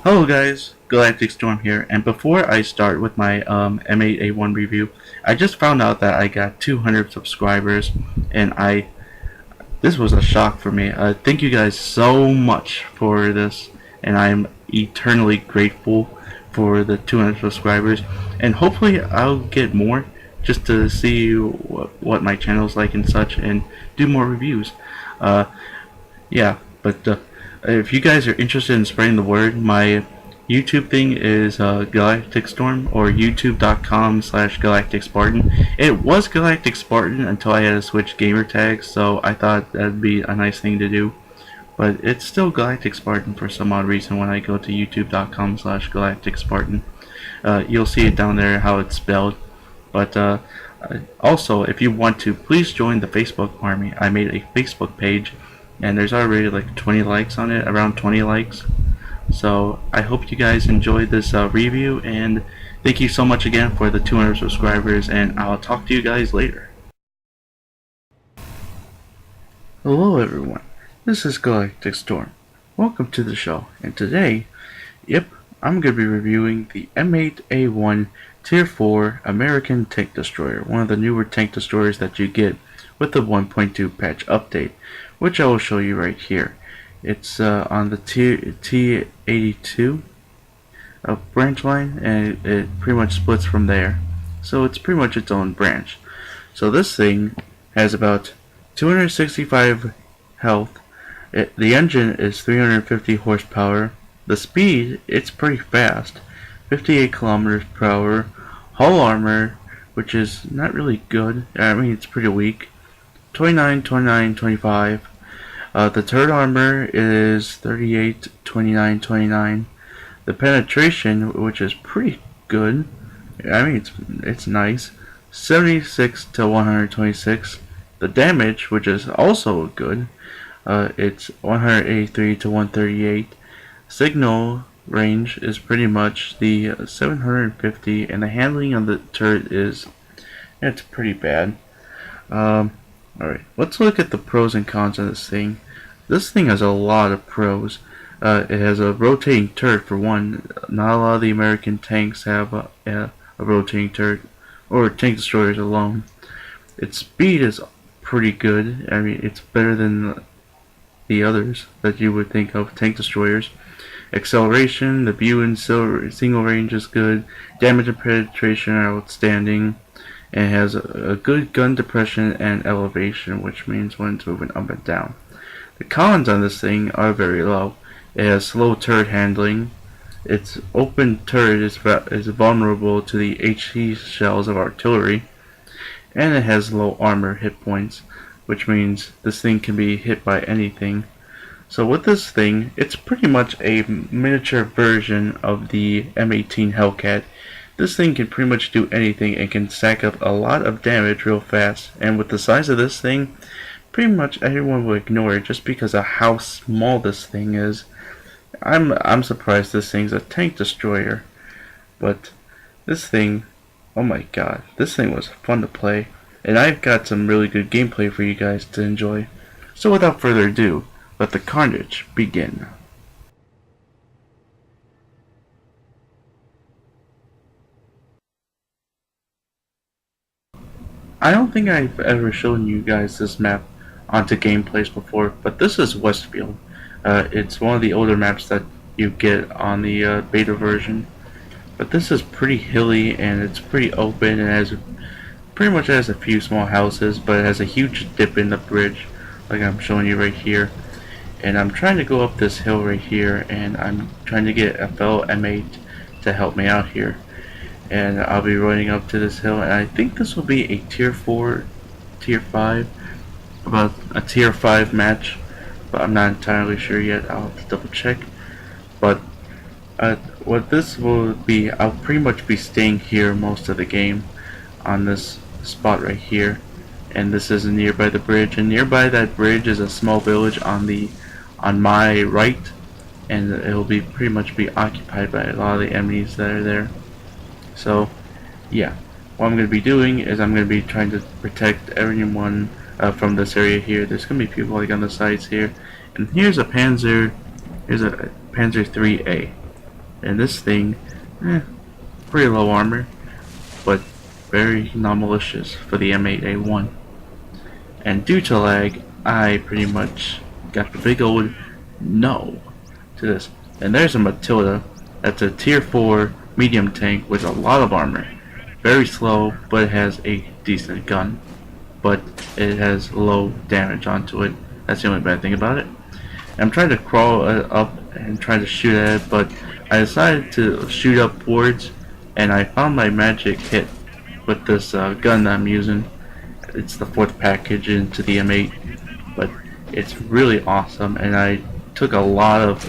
Hello guys, GalacticStorm here, and before I start with my M8A1 review, I just found out that I got 200 subscribers, and this was a shock for me. Thank you guys so much for this, and I'm eternally grateful for the 200 subscribers, and hopefully I'll get more just to see what my channel's like and such, and do more reviews. Uh, yeah, but if you guys are interested in spreading the word, my YouTube thing is GalacticStorm, or youtube.com/GalacticSpartan. It was Galactic Spartan until I had to switch gamer tags, so I thought that'd be a nice thing to do. But it's still Galactic Spartan for some odd reason when I go to youtube.com/GalacticSpartan. You'll see it down there how it's spelled. But also, if you want to, please join the Facebook army. I made a Facebook page, and there's already like 20 likes on it, around 20 likes. So I hope you guys enjoyed this review, and thank you so much again for the 200 subscribers, and I'll talk to you guys later. Hello everyone, this is GalacticStorm. Welcome to the show, and today, I'm going to be reviewing the M8A1 Tier 4 American Tank Destroyer, one of the newer tank destroyers that you get with the 1.2 patch update, which I will show you right here. It's on the T82 branch line, and it pretty much splits from there. So it's pretty much its own branch. So this thing has about 265 health. The engine is 350 horsepower. The speed, it's pretty fast, 58 kilometers per hour. Hull armor, which is not really good. I mean, it's pretty weak. 29, 29, 25. The turret armor is 38, 29, 29. The penetration, which is pretty good. I mean, it's nice. 76 to 126. The damage, which is also good. It's 183 to 138. Signal range is pretty much the 750, and the handling on the turret it's pretty bad. Alright, let's look at the pros and cons of this thing. This thing has a lot of pros. It has a rotating turret for one. Not a lot of the American tanks have a rotating turret, or tank destroyers alone. Its speed is pretty good. I mean, it's better than the others that you would think of tank destroyers. Acceleration, the view and single range is good. Damage and penetration are outstanding. And it has a good gun depression and elevation, which means when it's moving up and down. The cons on this thing are very low. It has slow turret handling. Its open turret is vulnerable to the HE shells of artillery. And it has low armor hit points, which means this thing can be hit by anything. So with this thing, it's pretty much a miniature version of the M18 Hellcat. This thing can pretty much do anything and can stack up a lot of damage real fast. And with the size of this thing, pretty much everyone will ignore it just because of how small this thing is. I'm surprised this thing's a tank destroyer. But this thing, oh my god, this thing was fun to play. And I've got some really good gameplay for you guys to enjoy. So without further ado, let the carnage begin. I don't think I've ever shown you guys this map onto gameplays before, but this is Westfield. It's one of the older maps that you get on the beta version. But this is pretty hilly, and it's pretty open, and pretty much has a few small houses, but it has a huge dip in the bridge, like I'm showing you right here. And I'm trying to go up this hill right here, and I'm trying to get a fellow M8 to help me out here. And I'll be running up to this hill, and I think this will be a tier 4, tier 5, about a tier 5 match, but I'm not entirely sure yet. I'll have to double check. But what this will be, I'll pretty much be staying here most of the game on this spot right here. And this is nearby the bridge, and nearby that bridge is a small village on my right, and it'll be pretty much be occupied by a lot of the enemies that are there. So yeah, what I'm going to be doing is I'm going to be trying to protect everyone from this area here. There's going to be people like on the sides here, and here's a Panzer 3A. And this thing, pretty low armor, but very non-malicious for the M8A1. And due to lag, I pretty much got the big old no to this. And there's a Matilda. That's a tier 4 medium tank with a lot of armor. Very slow, but it has a decent gun. But it has low damage onto it. That's the only bad thing about it. I'm trying to crawl up and try to shoot at it, but I decided to shoot upwards, and I found my magic hit with this gun that I'm using. It's the 4th package into the M8, but it's really awesome, and I took a lot of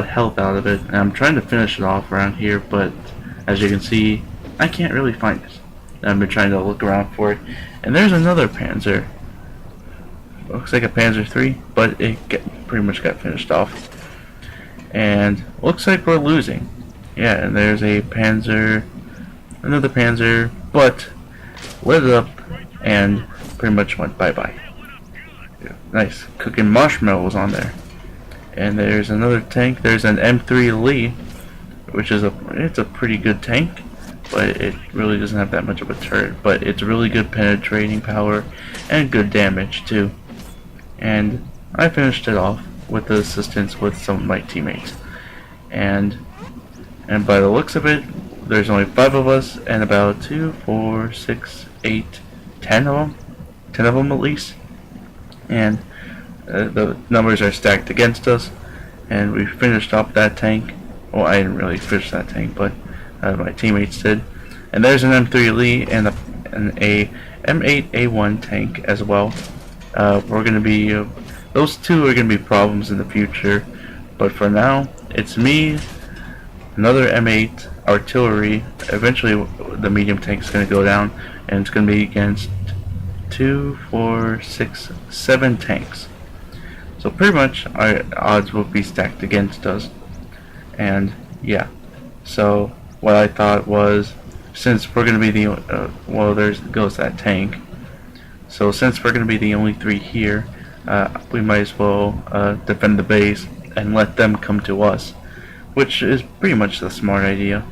health out of it, and I'm trying to finish it off around here, but as you can see, I can't really find it. I've been trying to look around for it, and there's another Panzer. Looks like a Panzer III, but it pretty much got finished off. And looks like we're losing. Yeah, and there's a Panzer, another Panzer, but lit it up and pretty much went bye-bye. Yeah, nice, cooking marshmallows on there. And there's another tank. There's an M3 Lee, which is it's a pretty good tank, but it really doesn't have that much of a turret. But it's really good penetrating power and good damage too. And I finished it off with the assistance with some of my teammates. And by the looks of it, there's only 5 of us, and about 2, 4, 6, 8, 10 of them. 10 of them at least. And the numbers are stacked against us, and we finished off that tank. Well, I didn't really finish that tank, but my teammates did. And there's an M3 Lee and a M8A1 tank as well. We're gonna be those two are gonna be problems in the future, but for now it's me, another M8 artillery. Eventually the medium tank is gonna go down, and it's gonna be against 2, 4, 6, 7 tanks. So pretty much our odds will be stacked against us. And yeah, so what I thought was, since we're gonna be the well, there goes that tank. So since we're going to be the only 3 here, we might as well defend the base and let them come to us, which is pretty much the smart idea.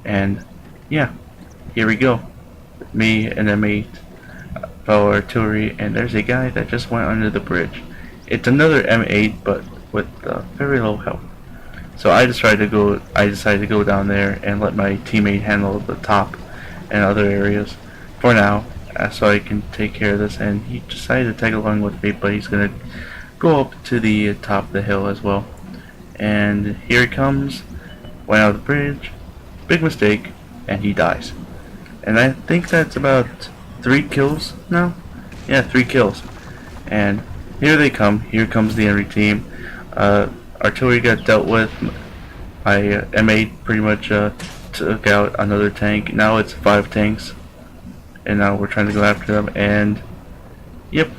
And yeah, here we go. Me and M8 fellow artillery, and there's a guy that just went under the bridge. It's another M8, but with very low health. So I decided to go down there and let my teammate handle the top and other areas for now. So I can take care of this, and he decided to tag along with me, but he's gonna go up to the top of the hill as well. And here he comes, went out of the bridge, big mistake, and he dies. And I think that's about 3 kills now. Yeah, 3 kills. And here they come. Here comes the enemy team. Artillery got dealt with. My M8 pretty much took out another tank. Now it's 5 tanks. And now we're trying to go after them, and yep,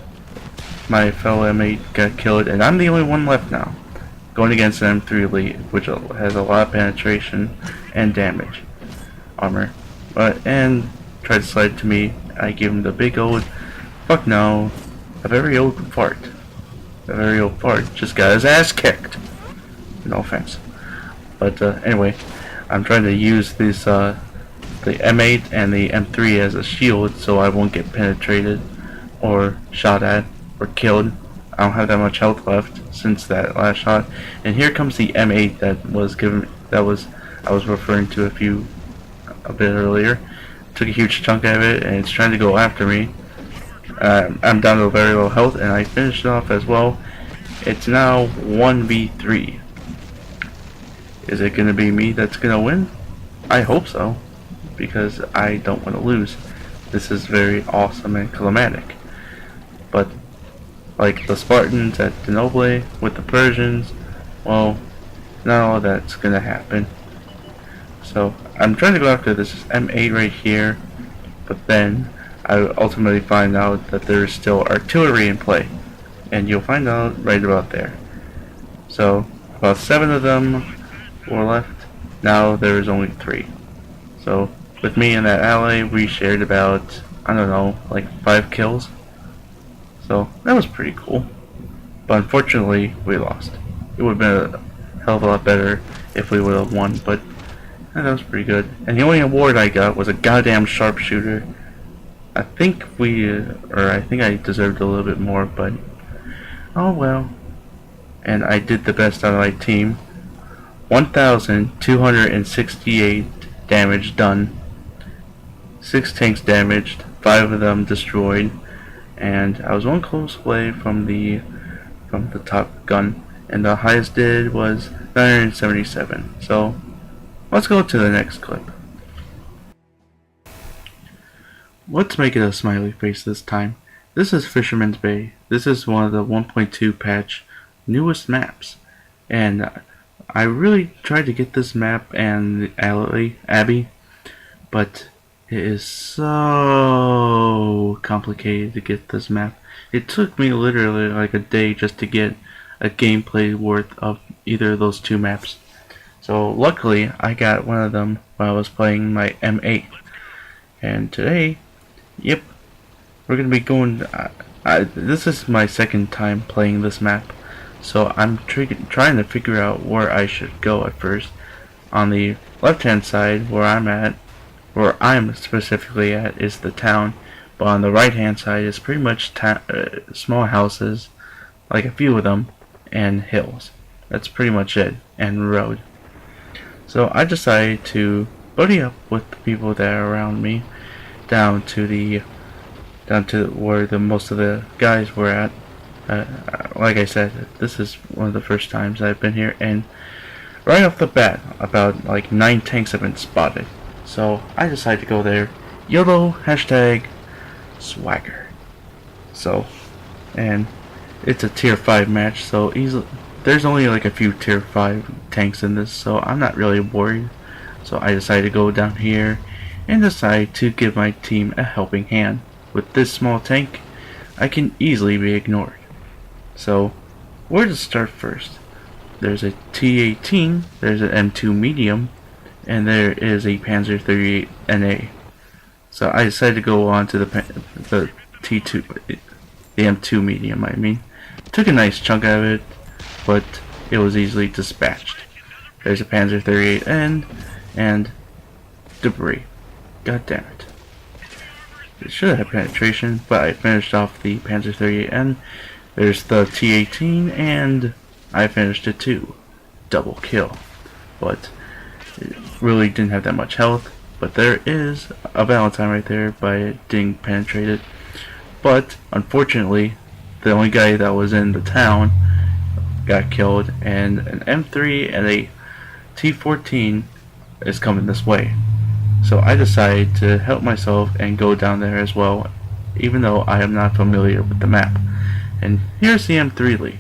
my fellow M8 got killed, and I'm the only one left now, going against an M3 Elite, which has a lot of penetration and damage armor. And tried to slide to me. I gave him the big old fuck no, a very old fart. A very old fart just got his ass kicked. No offense, but anyway, I'm trying to use this the M8 and the M3 as a shield, so I won't get penetrated or shot at or killed. I don't have that much health left since that last shot. And here comes the M8 I was referring to a bit earlier. Took a huge chunk out of it, and it's trying to go after me. I'm down to very low health, and I finished it off as well. It's now 1v3. Is it gonna be me that's gonna win? I hope so, because I don't want to lose. This is very awesome and climatic. But like the Spartans at Denoble with the Persians, well, not all that's gonna happen. So I'm trying to go after this M8 right here, but then I ultimately find out that there is still artillery in play, and you'll find out right about there. So about 7 of them were left. Now there is only 3. So with me and that ally, we shared about, I don't know, like 5 kills. So that was pretty cool. But unfortunately, we lost. It would have been hell of a lot better if we would have won, but that was pretty good. And the only award I got was a goddamn sharpshooter. I think I think I deserved a little bit more, but oh well. And I did the best out of my team. 1,268 damage done. 6 tanks damaged, 5 of them destroyed, and I was one close away from the top gun, and the highest did was 977. So let's go to the next clip. Let's make it a smiley face this time. This is Fisherman's Bay. This is one of the 1.2 patch newest maps, and I really tried to get this map and the Abbey, but it is so complicated to get this map. It took me literally like a day just to get a gameplay worth of either of those two maps. So luckily I got one of them while I was playing my M8. And today, yep, we're gonna be going. This is my second time playing this map, so I'm trying to figure out where I should go at first. On the left-hand side, where I'm specifically at, is the town, but on the right-hand side is pretty much small houses, like a few of them, and hills. That's pretty much it, and road. So I decided to buddy up with the people that are around me, down to where most of the guys were at. Like I said, this is one of the first times I've been here, and right off the bat, about like 9 tanks have been spotted. So I decided to go there. YOLO hashtag swagger. So, and it's a tier 5 match, so easily there's only like a few tier 5 tanks in this, so I'm not really worried. So I decided to go down here and decide to give my team a helping hand. With this small tank, I can easily be ignored. So, where to start first? There's a T-18, there's an M2 medium, and there is a Panzer 38 NA. So I decided to go on to the T2, the M2 medium. I mean, took a nice chunk out of it, but it was easily dispatched. There's a Panzer 38N and debris. God damn it! It should have penetration, but I finished off the Panzer 38N. There's the T-18, and I finished it too. Double kill. But it really didn't have that much health. But there is a Valentine right there, but it didn't penetrate it. But unfortunately, the only guy that was in the town got killed, and an M3 and a T-14 is coming this way. So I decided to help myself and go down there as well, even though I am not familiar with the map. And here's the M3 Lee.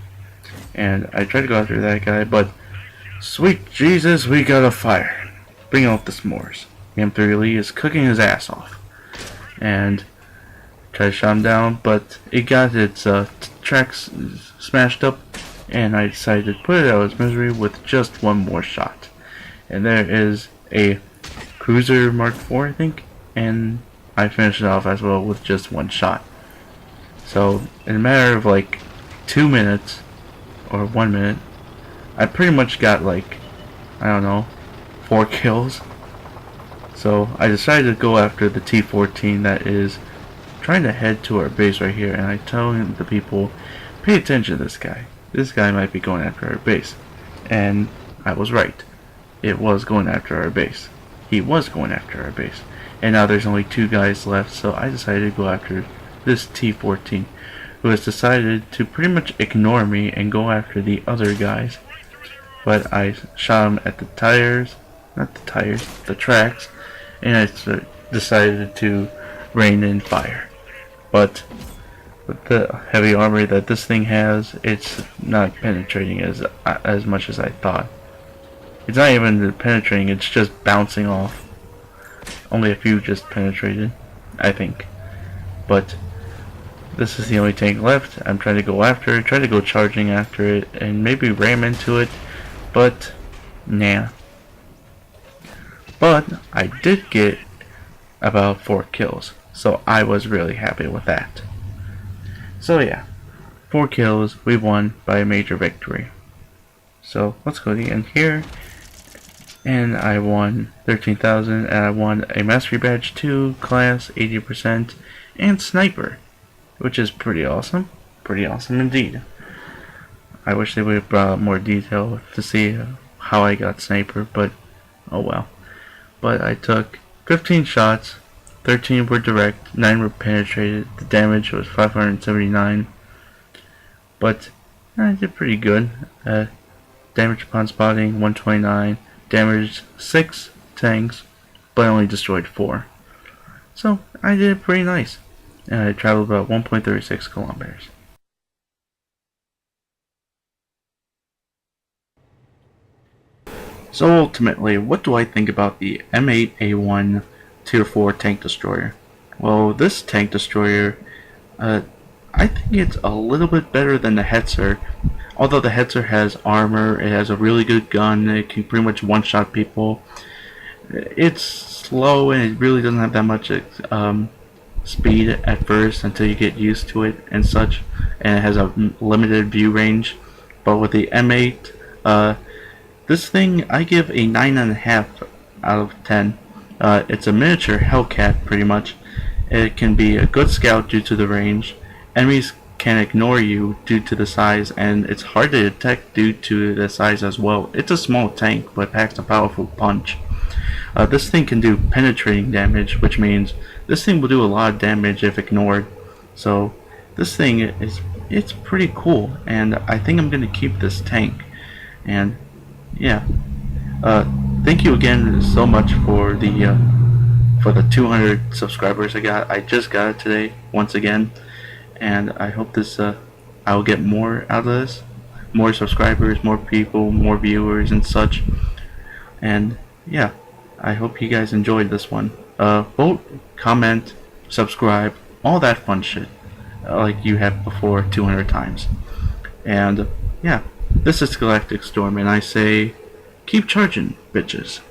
And I tried to go after that guy, but sweet Jesus, we got a fire. Bring out the s'mores. The M3 Lee is cooking his ass off. And tried to shut him down, but it got its tracks smashed up, and I decided to put it out of its misery with just one more shot. And there is a Cruiser Mark IV, I think, and I finished it off as well with just one shot. So in a matter of like 2 minutes or 1 minute, I pretty much got like, I don't know, 4 kills. So I decided to go after the T-14 that is trying to head to our base right here, and I tell the people, pay attention to this guy. This guy might be going after our base. And I was right. It was going after our base. He was going after our base. And now there's only 2 guys left, so I decided to go after this T-14, who has decided to pretty much ignore me and go after the other guys. But I shot him at the tracks, and I decided to rain in fire. But with the heavy armor that this thing has, it's not penetrating as much as I thought. It's not even penetrating, it's just bouncing off. Only a few just penetrated, I think. But this is the only tank left. I'm trying to go after it, try to go charging after it, and maybe ram into it, but nah. But I did get about 4 kills, so I was really happy with that. So yeah, 4 kills, we won by a major victory. So let's go in here, and I won 13,000, and I won a Mastery Badge 2, Class 80%, and Sniper, which is pretty awesome. Pretty awesome indeed. I wish they would have brought more detail to see how I got Sniper, but oh well. But I took 15 shots, 13 were direct, 9 were penetrated, the damage was 579, but I did pretty good. Damage upon spotting 129, damaged 6 tanks, but I only destroyed 4. So I did pretty nice, and I traveled about 1.36 kilometers. So ultimately, what do I think about the M8A1 Tier 4 tank destroyer? Well, this tank destroyer, I think it's a little bit better than the Hetzer. Although the Hetzer has armor, it has a really good gun, it can pretty much one-shot people. It's slow and it really doesn't have that much speed at first until you get used to it and such, and it has a limited view range. But with the M8, this thing I give a 9.5 out of 10. It's a miniature Hellcat pretty much. It can be a good scout due to the range. Enemies can ignore you due to the size, and it's hard to detect due to the size as well. It's a small tank but packs a powerful punch. This thing can do penetrating damage, which means this thing will do a lot of damage if ignored. So this thing it's pretty cool, and I think I'm gonna keep this tank. And yeah, thank you again so much for the 200 subscribers I got. I just got it today once again, and I hope this I'll get more out of this, more subscribers, more people, more viewers and such. And yeah, I hope you guys enjoyed this one. Vote, comment, subscribe, all that fun shit, like you have before 200 times. And yeah, this is GalacticStorm, and I say, keep charging, bitches.